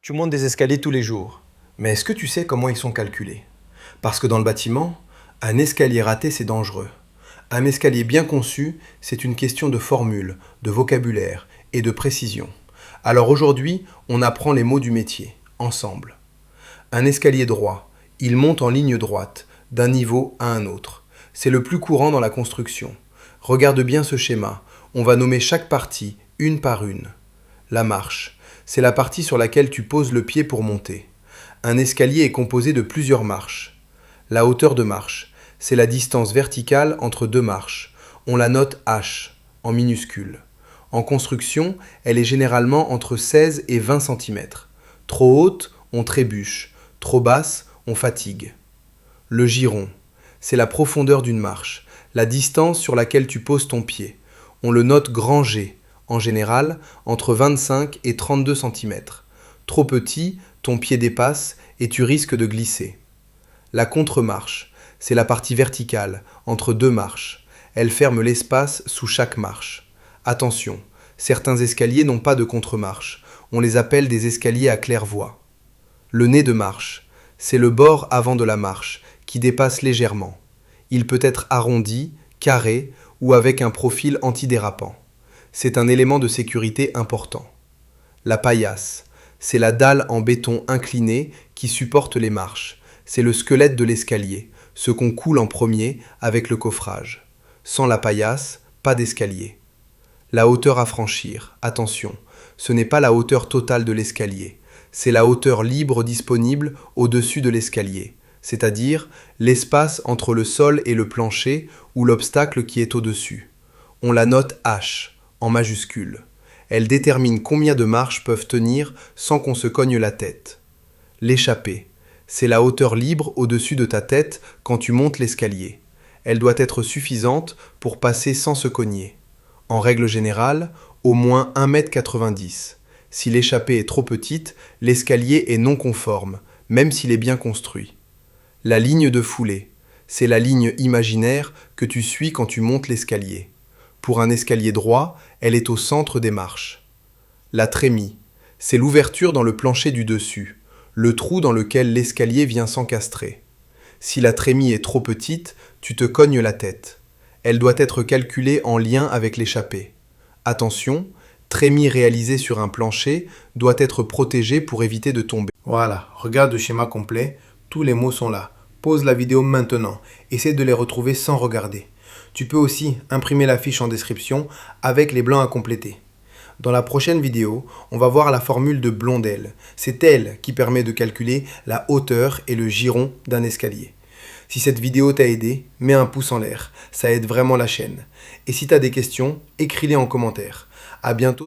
Tu montes des escaliers tous les jours, mais est-ce que tu sais comment ils sont calculés? Parce que dans le bâtiment, un escalier raté, c'est dangereux. Un escalier bien conçu, c'est une question de formule, de vocabulaire et de précision. Alors aujourd'hui, on apprend les mots du métier, ensemble. Un escalier droit, il monte en ligne droite, d'un niveau à un autre. C'est le plus courant dans la construction. Regarde bien ce schéma, on va nommer chaque partie, une par une. La marche, c'est la partie sur laquelle tu poses le pied pour monter. Un escalier est composé de plusieurs marches. La hauteur de marche, c'est la distance verticale entre deux marches. On la note H, en minuscule. En construction, elle est généralement entre 16 et 20 cm. Trop haute, on trébuche. Trop basse, on fatigue. Le giron, c'est la profondeur d'une marche, la distance sur laquelle tu poses ton pied. On le note grand G, en général entre 25 et 32 cm. Trop petit, ton pied dépasse et tu risques de glisser. La contre-marche, c'est la partie verticale, entre deux marches. Elle ferme l'espace sous chaque marche. Attention, certains escaliers n'ont pas de contre-marche. On les appelle des escaliers à claire-voie. Le nez de marche, c'est le bord avant de la marche, qui dépasse légèrement. Il peut être arrondi, carré ou avec un profil antidérapant. C'est un élément de sécurité important. La paillasse, c'est la dalle en béton inclinée qui supporte les marches. C'est le squelette de l'escalier, ce qu'on coule en premier avec le coffrage. Sans la paillasse, pas d'escalier. La hauteur à franchir, attention, ce n'est pas la hauteur totale de l'escalier. C'est la hauteur libre disponible au-dessus de l'escalier, c'est-à-dire l'espace entre le sol et le plancher ou l'obstacle qui est au-dessus. On la note H, en majuscule. Elle détermine combien de marches peuvent tenir sans qu'on se cogne la tête. L'échappée, c'est la hauteur libre au-dessus de ta tête quand tu montes l'escalier. Elle doit être suffisante pour passer sans se cogner. En règle générale, au moins 1,90 m. Si l'échappée est trop petite, l'escalier est non conforme, même s'il est bien construit. La ligne de foulée, c'est la ligne imaginaire que tu suis quand tu montes l'escalier. Pour un escalier droit, elle est au centre des marches. La trémie, c'est l'ouverture dans le plancher du dessus, le trou dans lequel l'escalier vient s'encastrer. Si la trémie est trop petite, tu te cognes la tête. Elle doit être calculée en lien avec l'échappée. Attention, trémie réalisée sur un plancher doit être protégée pour éviter de tomber. Voilà, regarde le schéma complet, tous les mots sont là. Pause la vidéo maintenant, essaie de les retrouver sans regarder. Tu peux aussi imprimer la fiche en description avec les blancs à compléter. Dans la prochaine vidéo, on va voir la formule de Blondel. C'est elle qui permet de calculer la hauteur et le giron d'un escalier. Si cette vidéo t'a aidé, mets un pouce en l'air, ça aide vraiment la chaîne. Et si tu as des questions, écris-les en commentaire. À bientôt.